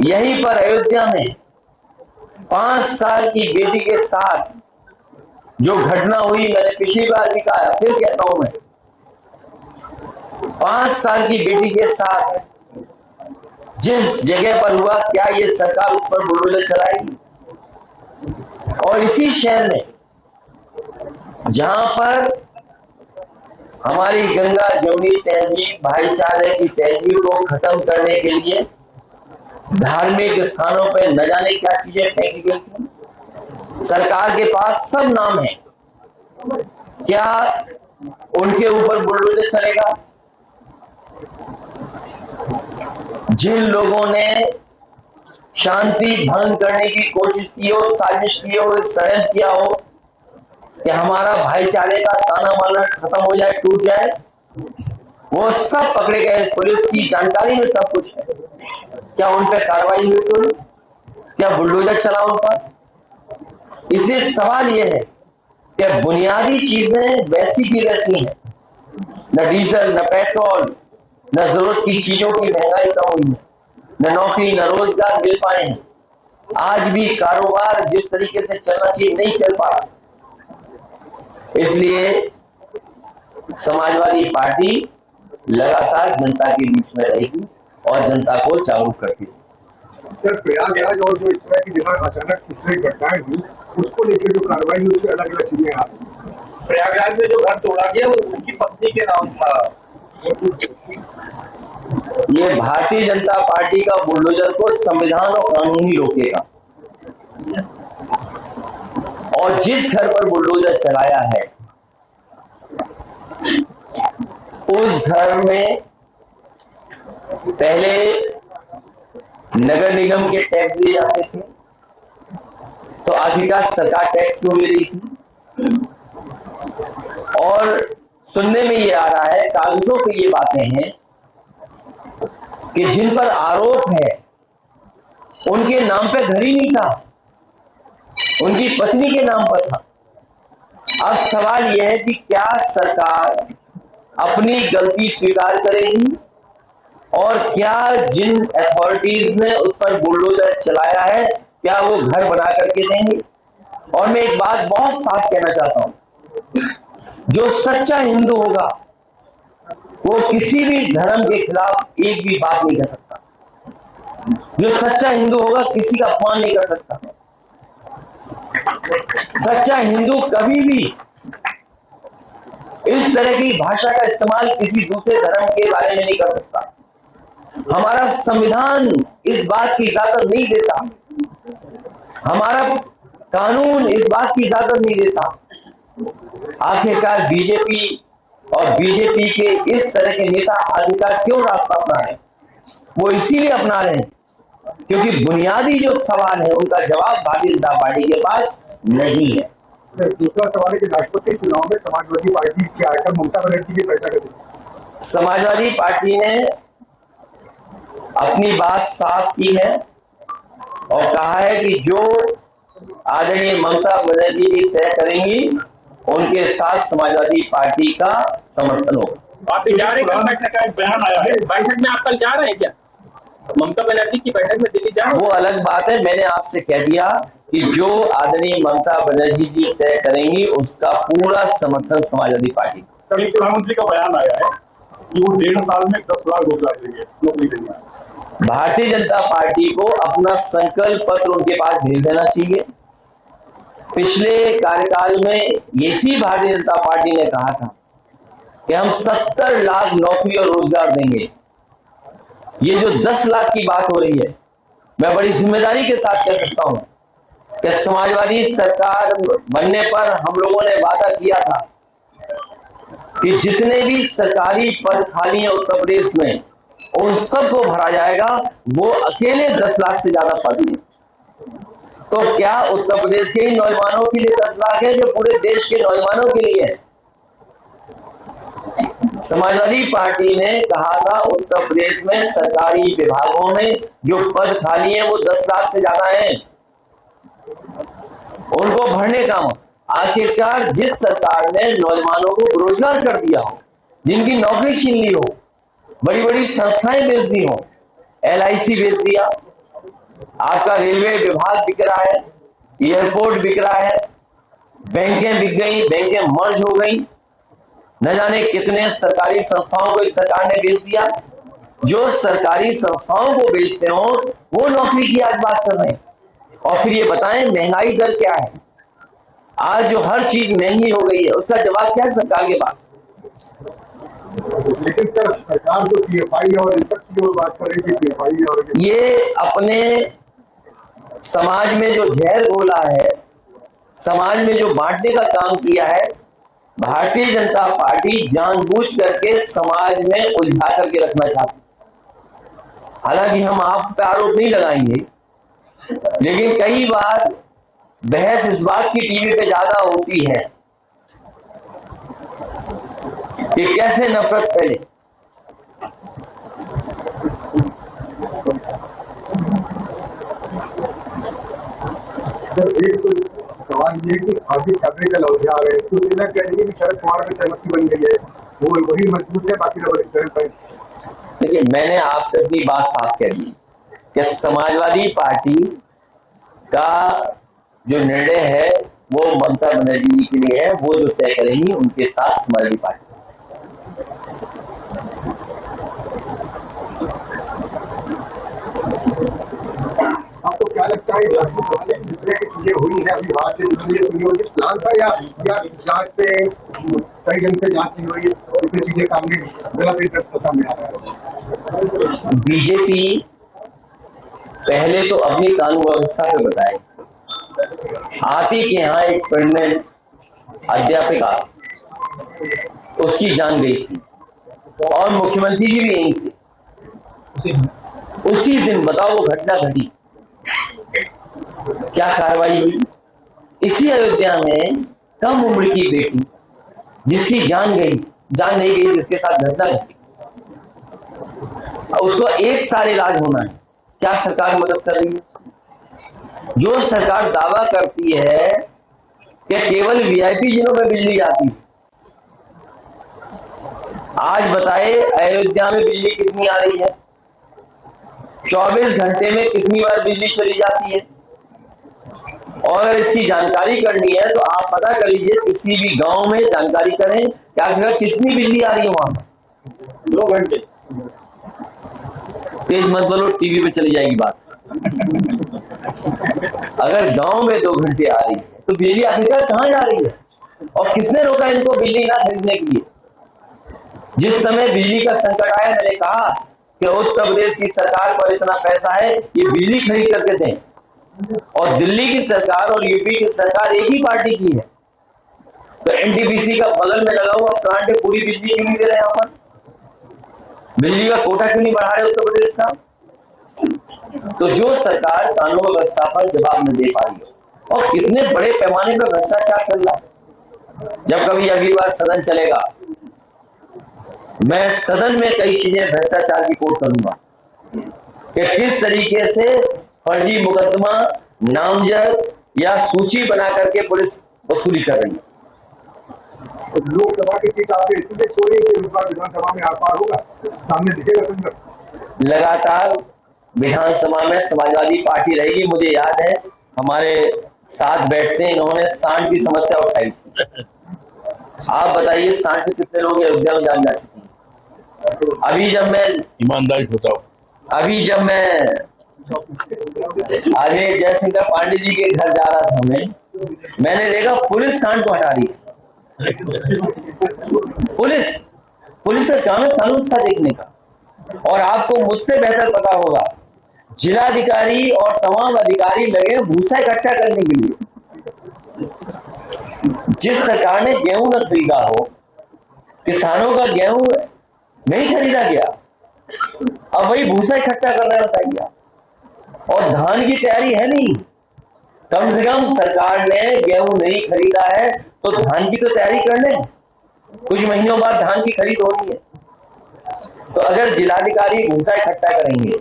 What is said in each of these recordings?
यहीं पर अयोध्या में 5 साल की बेटी के साथ जो घटना हुई, मैंने पिछली बार भी कहा, फिर कहता हूं मैं, 5 साल की बेटी के साथ जिस जगह पर हुआ, क्या ये सरकार उस पर बुलडोजर चलाएगी? और इसी शहर में जहां पर हमारी गंगा जमुनी तहजीब, भाईचारे की तहजीब को खत्म करने के लिए धार्मिक स्थानों पर न जाने क्या चीजें फेंकी गई थी, सरकार के पास सब नाम है, क्या उनके ऊपर बुलडोजर चलेगा? जिन लोगों ने शांति भंग करने की कोशिश की हो, साजिश की हो, षड्यंत्र किया हो कि हमारा भाईचारे का ताना माना खत्म हो जाए, टूट जाए, वो सब पकड़े गए। पुलिस की जानकारी में सब कुछ है। क्या उन पर कार्रवाई हुई? तो क्या बुलडोजर चला उन पर? इससे सवाल यह है कि बुनियादी चीजें वैसी की वैसी हैं, न डीजल, न पेट्रोल, न जरूरत की चीजों की महंगाई कम हुई है, न नौकरी, न रोजगार मिल पाए हैं। आज भी कारोबार जिस तरीके से चलना चाहिए नहीं चल पा रहा। इसलिए समाजवादी पार्टी लगातार जनता के बीच में रहेगी और जनता को जागरूक करती है। सर, प्रयागराज और जो इस तरह की जगह अचानक पिछले घटनाएं हुई, उसको लेकर जो कार्रवाई हुई, अलग अलग चीजें आ रही। प्रयागराज में जो घर तोड़ा गया वो उनकी पत्नी के नाम था। ये भारतीय जनता पार्टी का बुलडोजर को संविधान और कानून ही रोकेगा। और जिस घर पर बुलडोजर चलाया है उस घर में पहले नगर निगम के टैक्स दिए जाते थे, तो आखिरकार सरकार टैक्स क्यों ले रही थी? और सुनने में ये आ रहा है, कागजों पे ये बातें हैं कि जिन पर आरोप है उनके नाम पे घर ही नहीं था, उनकी पत्नी के नाम पर था। अब सवाल यह है कि क्या सरकार अपनी गलती स्वीकार करेगी और क्या जिन अथॉरिटीज ने उस पर बुलडोजर चलाया है क्या वो घर बना करके देंगे? और मैं एक बात बहुत साफ कहना चाहता हूं, जो सच्चा हिंदू होगा वो किसी भी धर्म के खिलाफ एक भी बात नहीं कर सकता। जो सच्चा हिंदू होगा किसी का अपमान नहीं कर सकता। सच्चा हिंदू कभी भी इस तरह की भाषा का इस्तेमाल किसी दूसरे धर्म के बारे में नहीं कर सकता। हमारा संविधान इस बात की इजाजत नहीं देता, हमारा कानून इस बात की इजाजत नहीं देता। आखिरकार बीजेपी और बीजेपी के इस तरह के नेता आखिरकार क्यों रास्ता अपना रहे? वो इसीलिए अपना रहे हैं क्योंकि बुनियादी जो सवाल है उनका जवाब भारतीय जनता पार्टी के पास नहीं है। दूसरा सवाल है कि राष्ट्रपति चुनाव में समाजवादी पार्टी की आकर ममता बनर्जी की बैठक है। समाजवादी पार्टी ने अपनी बात साफ की है और कहा है कि जो आदरणीय ममता बनर्जी जी तय करेंगी उनके साथ समाजवादी पार्टी का समर्थन होगा। आप जा रहे हैं? बैठक का एक बयान आया है, बैठक में आप कल जा रहे हैं क्या? ममता बनर्जी की बैठक में दिल्ली जा रहे हैं? वो अलग बात है। मैंने आपसे कह दिया कि जो आदरणीय ममता बनर्जी जी तय करेंगी उसका पूरा समर्थन समाजवादी पार्टी। कल प्रधानमंत्री का बयान आया है कि वो 1.5 साल में 10 लाख रोजगार देंगे, नौकरी देंगे। भारतीय जनता पार्टी को अपना संकल्प पत्र उनके पास भेज देना चाहिए। पिछले कार्यकाल में इसी भारतीय जनता पार्टी ने कहा था कि हम 70 लाख नौकरी और रोजगार देंगे। ये जो 10 लाख की बात हो रही है, मैं बड़ी जिम्मेदारी के साथ कह सकता हूं कि समाजवादी सरकार बनने पर हम लोगों ने वादा किया था कि जितने भी सरकारी पद खाली हैं उत्तर प्रदेश में उन सबको भरा जाएगा। वो अकेले 10 लाख से ज्यादा पद हैं। तो क्या उत्तर प्रदेश के नौजवानों के लिए 10 लाख है जो पूरे देश के नौजवानों के लिए है? समाजवादी पार्टी ने कहा था उत्तर प्रदेश में सरकारी विभागों में जो पद खाली हैं वो 10 लाख से ज्यादा हैं, उनको भरने का। आखिरकार जिस सरकार ने नौजवानों को बेरोजगार कर दिया हो, जिनकी नौकरी छीन ली हो, बड़ी बड़ी संस्थाएं बेच दी हो, LIC बेच दिया, आपका रेलवे विभाग बिक रहा है, एयरपोर्ट बिक रहा है, बैंकें बिक गई, बैंकें मर्ज हो गई, न जाने कितने सरकारी संस्थाओं को इस सरकार ने बेच दिया। जो सरकारी संस्थाओं को बेचते हो वो नौकरी की आज बात कर रहे हैं। और फिर ये बताएं महंगाई दर क्या है? आज जो हर चीज महंगी हो गई है उसका जवाब क्या है सरकार के पास? लेकिन सर सरकार तो पीएफआई और इन सब चीजों की बात कर रही थी, पीएफआई और ये अपने समाज में जो जहर घोला है, समाज में जो बांटने का काम किया है, भारतीय जनता पार्टी जानबूझ करके समाज में उलझा करके रखना चाहती। हालांकि हम आप पे आरोप नहीं लगाएंगे, लेकिन कई बार बहस इस बात की टीवी पे ज्यादा होती है कि कैसे नफरत फैले। सर एक तो सवाल ये कि आगे छापे का लौटे आ रहे हैं, तो सेना कह रही है कि शरद पवार में सहमति बन गई है, वो वही मजबूत है, बाकी लोग पर। देखिए, मैंने आपसे अपनी बात साफ कर दी कि समाजवादी पार्टी का जो निर्णय है वो ममता बनर्जी जी के लिए है, वो जो तय करेंगी उनके साथ समाजवादी पार्टी। आपको क्या लगता है जिस तरह की चीजें हुई है अभी बात से जुड़ी प्लान था या जांच पे कई ढंग से जांच नहीं हुई, इतनी चीजें सामने गलत सामने आ रहा है? बीजेपी पहले तो अपनी कानून व्यवस्था पे बताए। आप ही के यहाँ एक प्रेग्नेंट अध्यापिका, उसकी जान गई थी और मुख्यमंत्री जी भी यहीं थे उसी दिन। बताओ वो घटना घटी, क्या कार्रवाई हुई? इसी अयोध्या में कम उम्र की बेटी जिसकी जान नहीं गई, जिसके साथ घटना घटी, उसको 1 साल इलाज होना है। क्या सरकार मदद कर रही है? जो सरकार दावा करती है कि केवल वीआईपी जिलों में बिजली जाती है, आज बताए अयोध्या में बिजली कितनी आ रही है? 24 घंटे में कितनी बार बिजली चली जाती है? और अगर इसकी जानकारी करनी है तो आप पता कर लीजिए, किसी भी गांव में जानकारी करें क्या कितनी बिजली आ रही है वहां पर। 2 घंटे तेज मत बोलो, टीवी पे चली जाएगी बात। अगर गांव में 2 घंटे आ रही है तो बिजली आखिरकार कहां जा रही है? और किसने रोका इनको बिजली ना खरीदने के लिए? जिस समय बिजली का संकट आया, मैंने कहा कि उत्तर प्रदेश की सरकार पर इतना पैसा है, ये बिजली खरीद करके दें। और दिल्ली की सरकार और यूपी की सरकार एक ही पार्टी की है, तो एनटीपीसी का बगल में लगा हुआ प्लांट है, पूरी बिजली क्यों नहीं दे रहे? यहाँ पर बिजली का कोटा क्यों नहीं बढ़ा रहे उत्तर प्रदेश का? तो जो सरकार कानून व्यवस्था पर जवाब न दे पा रही है और कितने बड़े पैमाने पर भ्रष्टाचार चल रहा है। जब कभी अगली बार सदन चलेगा, मैं सदन में कई चीजें भ्रष्टाचार की कोट करूंगा कि किस तरीके से फर्जी मुकदमा, नामजद या सूची बना करके पुलिस वसूली कर रही है। लोकसभा की सीट आपने इसलिए छोड़ी कि विधानसभा में आर पार होगा, सामने दिखेगा। लगातार विधानसभा में समाजवादी पार्टी रहेगी। मुझे याद है हमारे साथ बैठते इन्होंने सांड की समस्या उठाई थी। आप बताइए, सांड से कितने लोग अयोध्या में जान जा चुके हैं? अभी जब मैं ईमानदारी बताओ, अभी जब मैं आगे जयशंकर पांडे जी के घर जा रहा था, मैंने देखा पुलिस सांड को हटा रही थी। पुलिस का काम है कानून सा देखने का। और आपको मुझसे बेहतर पता होगा, जिलाधिकारी और तमाम अधिकारी लगे भूसा इकट्ठा करने के लिए। जिस सरकार ने गेहूं न खरीदा हो, किसानों का गेहूं नहीं खरीदा गया, अब वही भूसा इकट्ठा कर रहे हैं, बताइए। और धान की तैयारी है नहीं, कम से कम सरकार ने गेहूं नहीं खरीदा है तो धान की तो तैयारी कर लें। कुछ महीनों बाद धान की खरीद होनी है, तो अगर जिलाधिकारी भूसा इकट्ठा करेंगे,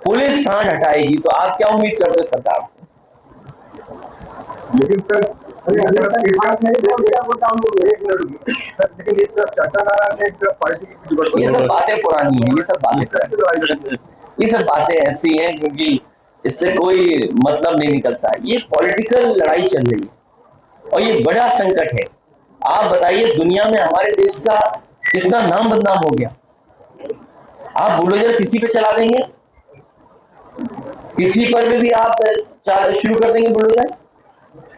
पुलिस सांड हटाएगी, तो आप क्या उम्मीद करते हो सरकार से? लेकिन सर ये सब बातें पुरानी है, ये सब बातें ऐसी हैं क्योंकि इससे कोई मतलब नहीं निकलता है। ये पॉलिटिकल लड़ाई चल रही है और ये बड़ा संकट है। आप बताइए दुनिया में हमारे देश का कितना नाम बदनाम हो गया। आप बुलडोजर किसी पे चला देंगे, किसी पर भी आप शुरू कर देंगे बुलडोजर,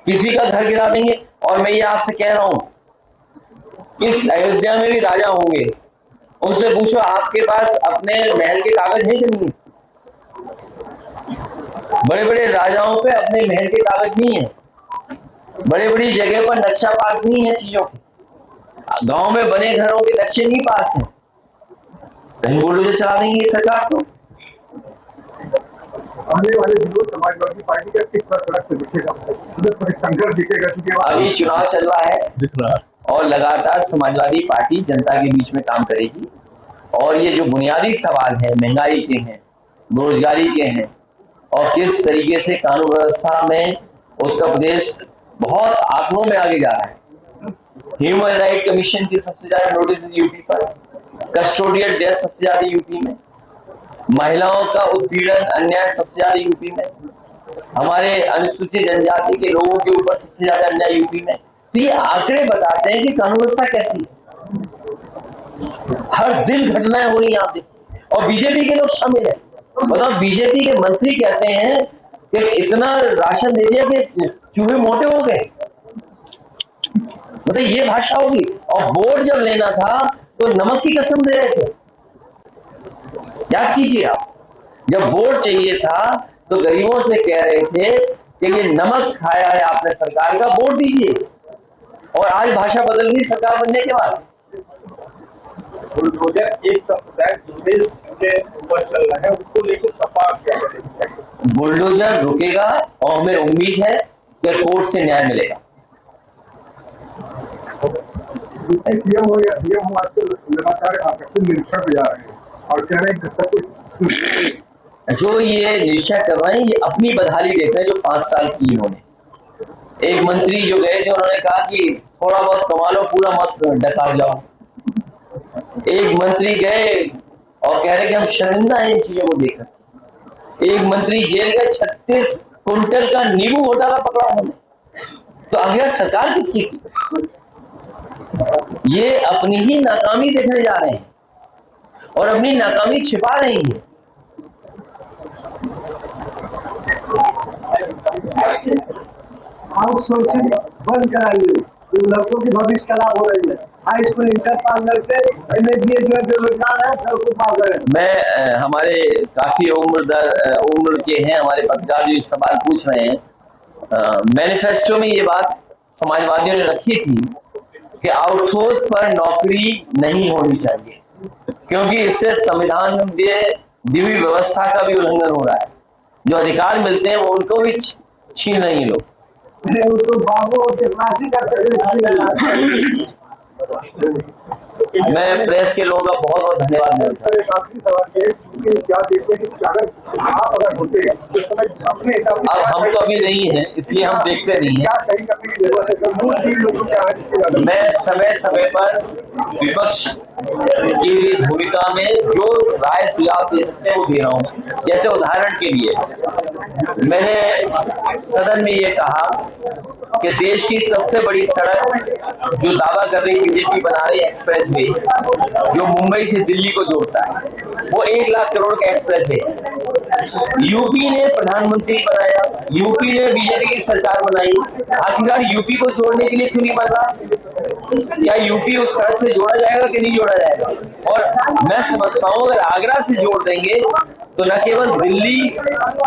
किसी का घर गिरा देंगे। और मैं ये आपसे कह रहा हूं, इस अयोध्या में भी राजा होंगे, उनसे पूछो आपके पास अपने महल के कागज है कि नहीं। बड़े बड़े राजाओं पे अपने महल के कागज नहीं है, बड़े बड़ी जगह पर नक्शा पास नहीं है चीजों के, गांव में बने घरों के नक्शे नहीं पास हैं। कहीं बुलडोजर चला देंगे सरकार को। आने वाले दिनों समाजवादी पार्टी का किस तरह से दिखेगा, संघर्ष दिखेगा, क्योंकि अभी चुनाव चल रहा है और लगातार समाजवादी पार्टी जनता के बीच में काम करेगी। और ये जो बुनियादी सवाल है, महंगाई के हैं, बेरोजगारी के हैं, और किस तरीके से कानून व्यवस्था में उत्तर प्रदेश बहुत आंकड़ों में आगे जा रहा है। ह्यूमन राइट कमीशन की सबसे ज्यादा नोटिस यूपी पर, कस्टोडियल डेथ सबसे ज्यादा यूपी में, महिलाओं का उत्पीड़न अन्याय सबसे ज्यादा यूपी में, हमारे अनुसूचित जनजाति के लोगों के ऊपर सबसे ज्यादा अन्याय यूपी में। तो ये आंकड़े बताते हैं कि कानून व्यवस्था कैसी है। हर दिन घटनाएं हो रही यहाँ पे और बीजेपी के लोग शामिल है। बताओ, बीजेपी के मंत्री कहते हैं कि इतना राशन दे दिया कि चूहे मोटे हो गए। मतलब ये भाषा होगी। और वोट जब लेना था तो नमक की कसम दे रहे थे। याद कीजिए आप, जब वोट चाहिए था तो गरीबों से कह रहे थे कि ये नमक खाया है आपने सरकार का, वोट दीजिए। और आज भाषा बदल गई सरकार बनने के बाद। बुलडोजर एक संप्रदाय विशेष के ऊपर चल रहा है, उसको लेकर सपा क्या करेगी? बुलडोजर रुकेगा और हमें उम्मीद है कि कोर्ट से न्याय मिलेगा। सीएम हो या सीएम हो, आजकल लगातार आकर्षण निरीक्षण पे जा रहे हैं और कह रहे हैं जो ये निरीक्षण कर रहे हैं ये अपनी बदहाली देख रहे हैं जो 5 साल की इन्होंने। एक मंत्री जो गए थे उन्होंने कहा कि थोड़ा बहुत कमा लो, पूरा मत डकार जाओ। एक मंत्री गए और कह रहे कि हम शर्मिंदा हैं इन चीजों को देखकर। एक मंत्री जेल गए, 36 कुंटल का नींबू घोटाला पकड़ा उन्होंने। तो आखिर सरकार किसकी की? ये अपनी ही नाकामी देखने जा रहे हैं और अपनी नाकामी छिपा रही है। आउटसोर्सिंग बंद कराइए, लड़कों की भविष्य खराब हो रही है। हाई स्कूल इंटर पास करके MA जो बेरोजगार है सबको पास करें। मैं हमारे काफी उम्र के हैं हमारे पत्रकार जो सवाल पूछ रहे हैं। मैनिफेस्टो में ये बात समाजवादियों ने रखी थी कि आउटसोर्स पर नौकरी नहीं होनी चाहिए, क्योंकि इससे संविधान में दी हुई व्यवस्था का भी उल्लंघन हो रहा है। जो अधिकार मिलते हैं वो उनको भी छीन रही लोग। तो बाबू चपरासी करते मैं प्रेस के लोगों का बहुत बहुत धन्यवाद देता हूं। क्या देखते हैं कि अगर आप अगर होते हैं तो अपने हिसाब से, अब हम तो अभी नहीं है इसलिए हम देखते नहीं है। मैं समय समय पर विपक्ष की भूमिका में जो राय सुझाव दे सकते हैं वो दे रहा हूँ। जैसे उदाहरण के लिए मैंने सदन में ये कहा कि देश की सबसे बड़ी सड़क जो दावा कर रही बीजेपी बना रही एक्सप्रेस वे, जो मुंबई से दिल्ली को जोड़ता है, वो 1 लाख करोड़ का एक्सप्रेस वे है। यूपी ने प्रधानमंत्री बनाया, यूपी ने बीजेपी की सरकार बनाई, आखिरकार यूपी को जोड़ने के लिए क्यों नहीं बन रहा? क्या यूपी उस सड़क से जोड़ा जाएगा कि नहीं जोड़ा जाएगा? और मैं समझता हूँ अगर आगरा से जोड़ देंगे तो न केवल दिल्ली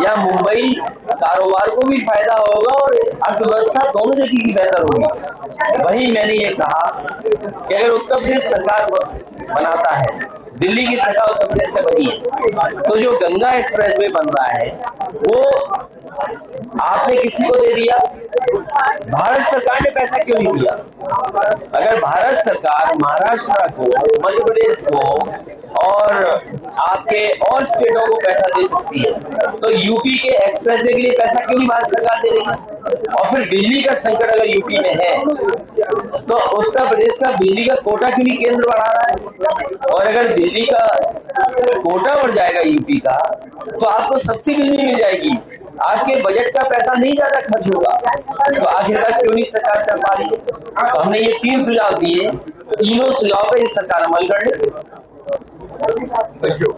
या मुंबई कारोबार को भी फायदा होगा और अर्थव्यवस्था दोनों जगह की बेहतर होगी। वही मैंने ये कहा कि अगर उत्तर प्रदेश सरकार बनाता है, दिल्ली की सरकार उत्तर प्रदेश से बनी है, तो जो गंगा एक्सप्रेस वे बन रहा है वो आपने किसी को दे दिया? भारत सरकार ने पैसा क्यों नहीं दिया? अगर भारत सरकार महाराष्ट्र को, मध्य प्रदेश को और आपके और स्टेटों को पैसा दे सकती है तो यूपी के एक्सप्रेसवे के लिए पैसा क्यों नहीं भारत सरकार दे रही है? और फिर बिजली का संकट अगर यूपी में है तो उत्तर प्रदेश का बिजली का कोटा क्यों नहीं केंद्र बढ़ा रहा है? और अगर बिजली का कोटा बढ़ जाएगा यूपी का तो आपको सस्ती बिजली मिल जाएगी। आपके बजट का पैसा नहीं ज्यादा खर्च होगा, तो आखिरकार क्यों नहीं सरकार कर पा रही है? तो हमने ये 3 सुझाव दिए, तीनों सुझाव पे सरकार अमल कर ले। Thank you. Thank you.